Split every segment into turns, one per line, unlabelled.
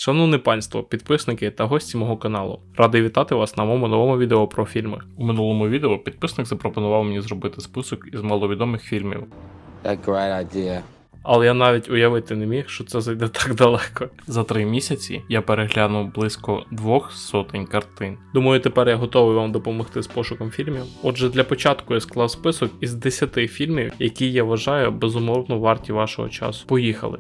Шановне панство, підписники та гості мого каналу. Радий вітати вас на моєму новому відео про фільми. У минулому відео підписник запропонував мені зробити список із маловідомих фільмів.
Great idea.
Але я навіть уявити не міг, що це зайде так далеко. За 3 місяці я переглянув близько 200 картин. Думаю, тепер я готовий вам допомогти з пошуком фільмів. Отже, для початку я склав список із 10 фільмів, які я вважаю безумовно варті вашого часу. Поїхали!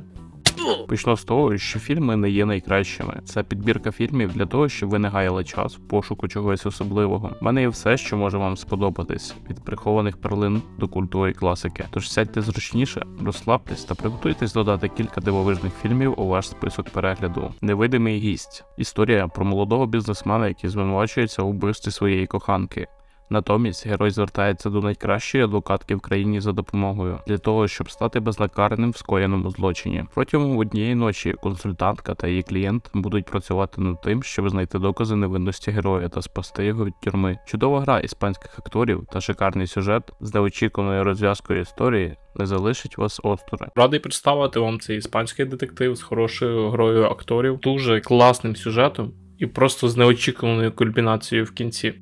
Почну з того, що фільми не є найкращими. Це підбірка фільмів для того, щоб ви не гаяли час в пошуку чогось особливого. У мене є все, що може вам сподобатись, від прихованих перлин до культової класики. Тож сядьте зручніше, розслабтесь та приготуйтесь додати кілька дивовижних фільмів у ваш список перегляду. Невидимий гість. Історія про молодого бізнесмена, який звинувачується у вбивстві своєї коханки. Натомість герой звертається до найкращої адвокатки в країні за допомогою, для того, щоб стати безнакарним в скоєному злочині. Протягом однієї ночі консультантка та її клієнт будуть працювати над тим, щоб знайти докази невинності героя та спасти його від тюрми. Чудова гра іспанських акторів та шикарний сюжет з неочікуваною розв'язкою історії не залишить вас осторонь. Радий представити вам цей іспанський детектив з хорошою грою акторів, дуже класним сюжетом і просто з неочікуваною кульмінацією в кінці.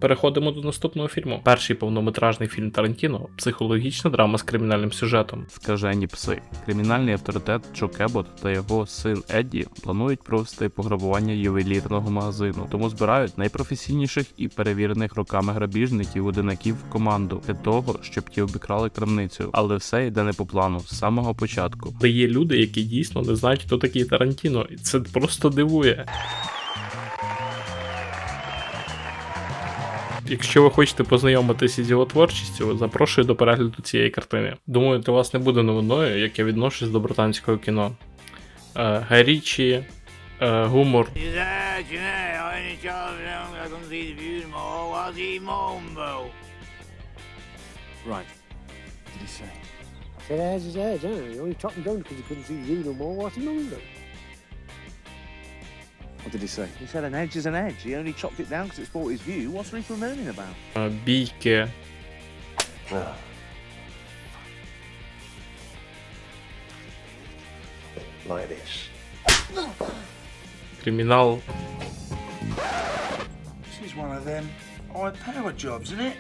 Переходимо до наступного фільму. Перший повнометражний фільм Тарантіно – психологічна драма з кримінальним сюжетом. Скажені пси. Кримінальний авторитет Джо Кебот та його син Едді планують провести пограбування ювелірного магазину, тому збирають найпрофесійніших і перевірених роками грабіжників-одинаків в команду для того, щоб ті обікрали крамницю. Але все йде не по плану з самого початку. Але є люди, які дійсно не знають, хто такий Тарантіно, і це просто дивує. Якщо ви хочете познайомитися з його творчістю, запрошую до перегляду цієї картини. Думаю, для вас не буде новиною, як я відношусь до британського кіно. Гай Річі, гумор.
What did he say? He said an edge is an edge. He only chopped it down because it fought his view. What's Rico moaning about?
Бійки.
Like this.
Кримінал.
This is one of them high power jobs, isn't it?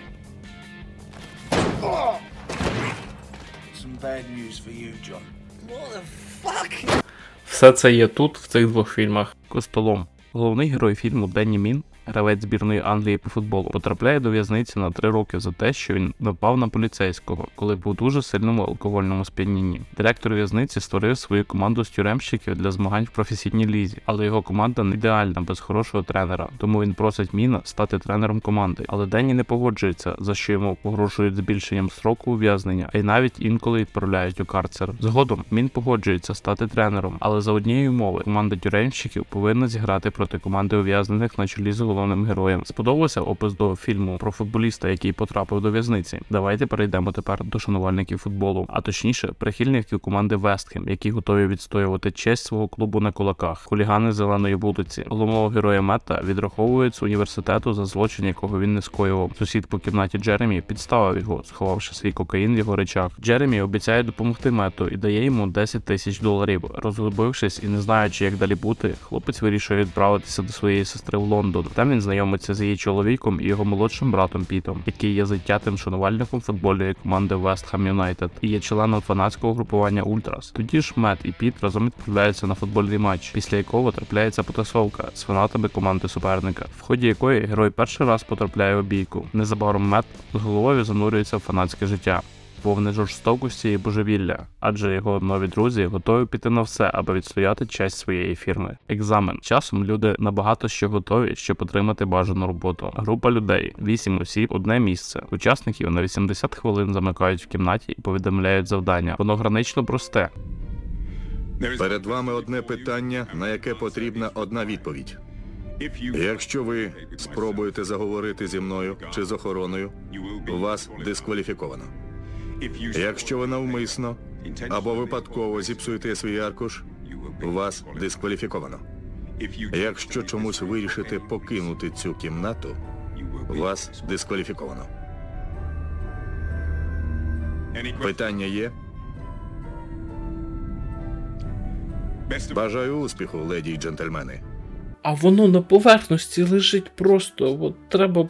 Some bad news for you, John.
What the fuck?
Все це є тут, в цих двох фільмах. Костолом. Головний герой фільму Денні Мін, гравець збірної Англії по футболу, потрапляє до в'язниці на 3 роки за те, що він напав на поліцейського, коли був у дуже сильному алкогольному сп'янінні. Директор в'язниці створив свою команду з тюремщиків для змагань в професійній лізі, але його команда не ідеальна без хорошого тренера, тому він просить Міна стати тренером команди. Але Денні не погоджується, за що йому погрожують збільшенням строку ув'язнення, а й навіть інколи відправляють у карцер. Згодом Мін погоджується стати тренером, але за однієї умови команда тюремщиків повинна зіграти проти команди ув'язнених на чолі з головним героєм. Сподобався опис до фільму про футболіста, який потрапив до в'язниці? Давайте перейдемо тепер до шанувальників футболу, а точніше прихильників команди Вест Хем, які готові відстоювати честь свого клубу на кулаках. Хулігани зеленої вулиці. Головного героя Мета відраховують з університету за злочин, якого він не скоював. Сусід по кімнаті Джеремі підставив його, сховавши свій кокаїн в його речах. Джеремі обіцяє допомогти Мету і дає йому $10 000. Розгубившись і не знаючи, як далі бути, хлопець вирішує відправитися до своєї сестри в Лондон. Там він знайомиться з її чоловіком і його молодшим братом Пітом, який є затятим шанувальником футбольної команди West Ham United і є членом фанатського групування Ультрас. Тоді ж Мет і Піт разом відправляються на футбольний матч, після якого трапляється потасовка з фанатами команди суперника, в ході якої герой перший раз потрапляє у бійку. Незабаром Мет з головою занурюється в фанатське життя, повне жорстокості і божевілля, адже його нові друзі готові піти на все, аби відстояти честь своєї фірми. Екзамен. Часом люди набагато що готові, щоб отримати бажану роботу. Група людей, 8 осіб, одне місце. Учасників на 80 хвилин замикають в кімнаті і повідомляють завдання. Воно гранично просте.
Перед вами одне питання, на яке потрібна одна відповідь. Якщо ви спробуєте заговорити зі мною чи з охороною, вас дискваліфіковано. Якщо ви навмисно або випадково зіпсуєте свій аркуш, вас дискваліфіковано. Якщо чомусь вирішите покинути цю кімнату, вас дискваліфіковано. Питання є? Бажаю успіху, леді й джентльмени.
А воно на поверхності лежить просто, от треба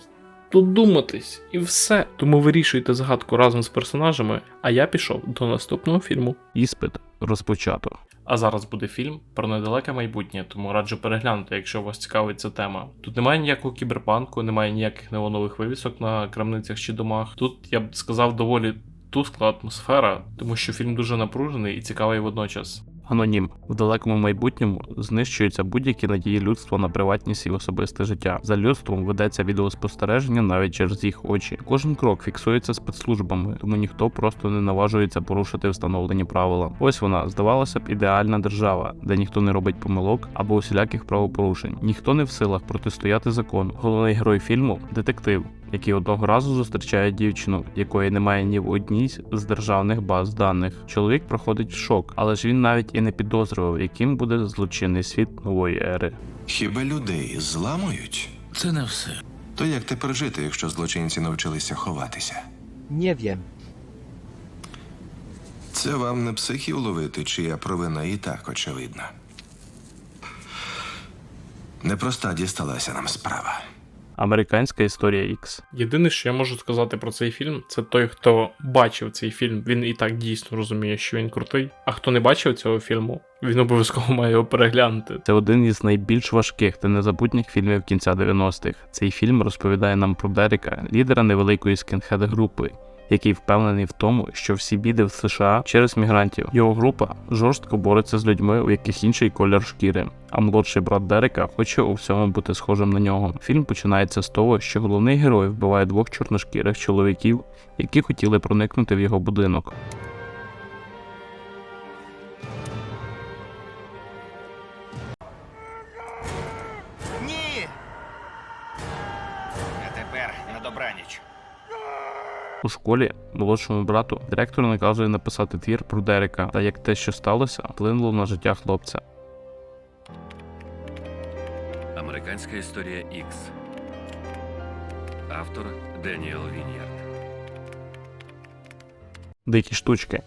додуматись і все. Тому вирішуйте загадку разом з персонажами, а я пішов до наступного фільму. Іспит розпочато. А зараз буде фільм про недалеке майбутнє, тому раджу переглянути, якщо вас цікавить ця тема. Тут немає ніякого кіберпанку, немає ніяких неонових вивісок на крамницях чи домах. Тут, я б сказав, доволі тускла атмосфера, тому що фільм дуже напружений і цікавий водночас. Анонім. В далекому майбутньому знищуються будь-які надії людства на приватність і особисте життя. За людством ведеться відеоспостереження навіть через їх очі. Кожен крок фіксується спецслужбами, тому ніхто просто не наважується порушити встановлені правила. Ось вона, здавалося б, ідеальна держава, де ніхто не робить помилок або усіляких правопорушень. Ніхто не в силах протистояти закону. Головний герой фільму – детектив, який одного разу зустрічає дівчину, якої немає ні в одній з державних баз даних. Чоловік проходить шок, але ж він навіть і не підозрював, яким буде злочинний світ нової ери.
Хіба людей зламують?
Це не все.
То як тепер жити, якщо злочинці навчилися ховатися?
Nie wiem.
Це вам не психів ловити, чия провина і так очевидна. Непроста дісталася нам справа.
Американська історія X. Єдине, що я можу сказати про цей фільм, це той, хто бачив цей фільм, він і так дійсно розуміє, що він крутий. А хто не бачив цього фільму, він обов'язково має його переглянути. Це один із найбільш важких та незабутніх фільмів кінця 90-х. Цей фільм розповідає нам про Дерека, лідера невеликої скінхед-групи, який впевнений в тому, що всі біди в США через мігрантів. Його група жорстко бореться з людьми, у яких інший колір шкіри, а молодший брат Дерека хоче у всьому бути схожим на нього. Фільм починається з того, що головний герой вбиває двох чорношкірих чоловіків, які хотіли проникнути в його будинок.
Ні! А тепер на добраніч.
У школі молодшому брату директор наказує написати твір про Дерека та як те, що сталося, вплинуло на життя хлопця.
Американська історія X. Автор Деніел Віньярд.
Дикі штучки.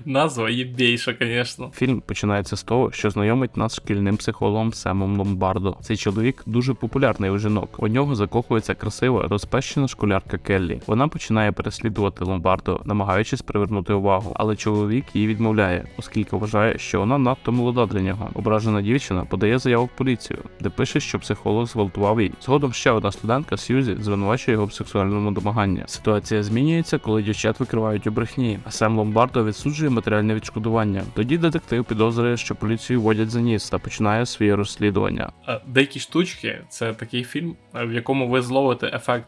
Назва єбейша, звісно. Фільм починається з того, що знайомить нас з шкільним психологом Семом Ломбардо. Цей чоловік дуже популярний у жінок. У нього закохується красива, розпещена школярка Келлі. Вона починає переслідувати Ломбардо, намагаючись привернути увагу, але чоловік її відмовляє, оскільки вважає, що вона надто молода для нього. Ображена дівчина подає заяву в поліцію, де пише, що психолог зґвалтував її. Згодом ще одна студентка Сьюзі звинувачує його в сексуальному домаганні. Ситуація змінюється, коли дівчат викривають у брехні, а Сем Ломбардо відсуджує матеріальне відшкодування. Тоді детектив підозрює, що поліцію водять за ніс та починає своє розслідування. Дикі штучки – це такий фільм, в якому ви зловите ефект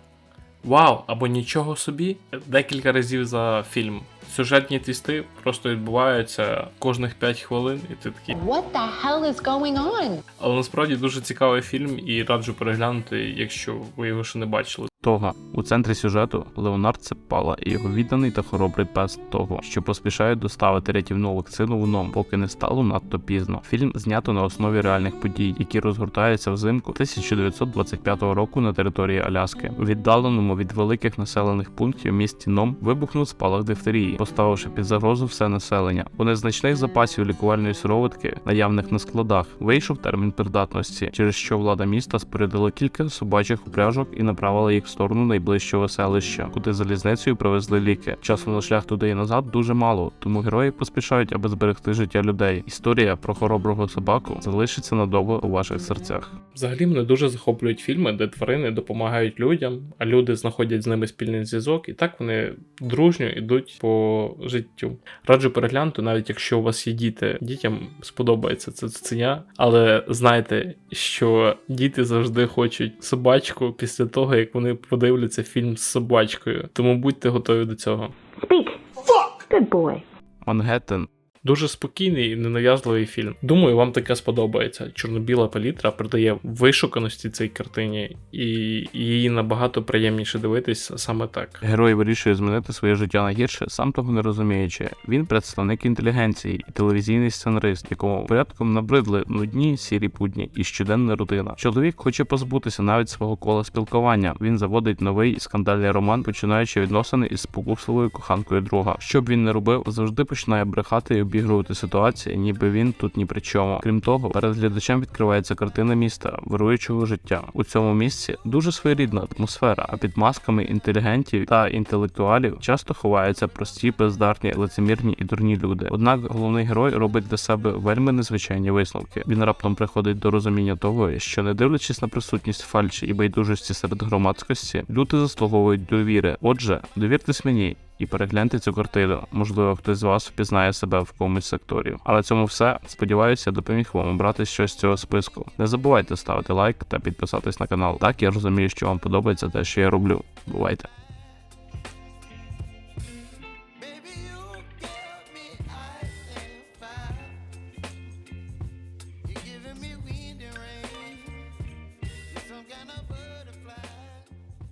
«Вау!» або «Нічого собі» декілька разів за фільм. Сюжетні твісти просто відбуваються кожних 5 хвилин, і ти такий
What the hell is going on?
Але насправді дуже цікавий фільм і раджу переглянути, якщо ви його ще не бачили. Тога. У центрі сюжету Леонард Цеппала і його відданий та хоробрий пес Того, що поспішають доставити рятівну вакцину в ном, поки не стало надто пізно. Фільм знято на основі реальних подій, які розгортаються взимку 1925 року на території Аляски. У віддаленому від великих населених пунктів місті Ном вибухнув спалах дифтерії, поставивши під загрозу все населення. У незначних запасів лікувальної сироватки, наявних на складах, вийшов термін придатності, через що влада міста спорядила кілька собачих упряжок і направила їх в сторону найближчого селища, куди залізницею привезли ліки. Часу на шлях туди і назад дуже мало, тому герої поспішають, аби зберегти життя людей. Історія про хороброго собаку залишиться надовго у ваших серцях. Взагалі мене дуже захоплюють фільми, де тварини допомагають людям, а люди знаходять з ними спільний зв'язок, і так вони дружньо йдуть по життю. Раджу переглянути, навіть якщо у вас є діти. Дітям сподобається це цуценя, але знайте, що діти завжди хочуть собачку після того, як вони подивляться фільм з собачкою. Тому будьте готові до цього.
Speak. Fuck. Good boy.
Мангеттен. Дуже спокійний і ненав'язливий фільм. Думаю, вам таке сподобається. Чорно-біла палітра придає вишуканості цій картині, і її набагато приємніше дивитись саме так. Герой вирішує змінити своє життя на гірше, сам того не розуміючи. Він представник інтелігенції і телевізійний сценарист, якому порядком набридли нудні сірі будні і щоденна рутина. Чоловік хоче позбутися навіть свого кола спілкування. Він заводить новий скандальний роман, починаючи відносини із спокусливою коханкою друга. Що б він не робив, завжди починає брехати і обігрувати ситуації, ніби він тут ні при чому. Крім того, перед глядачем відкривається картина міста, вируючого життя. У цьому місці дуже своєрідна атмосфера, а під масками інтелігентів та інтелектуалів часто ховаються прості, бездарні, лицемірні і дурні люди. Однак головний герой робить для себе вельми незвичайні висновки. Він раптом приходить до розуміння того, що не дивлячись на присутність фальші і байдужості серед громадськості, люди заслуговують довіри. Отже, довіртесь мені і перегляньте цю картину. Можливо, хтось з вас впізнає себе в комусь секторі. Але цьому все. Сподіваюся, я допоміг вам обрати щось з цього списку. Не забувайте ставити лайк та підписатись на канал. Так я розумію, що вам подобається те, що я роблю. Бувайте!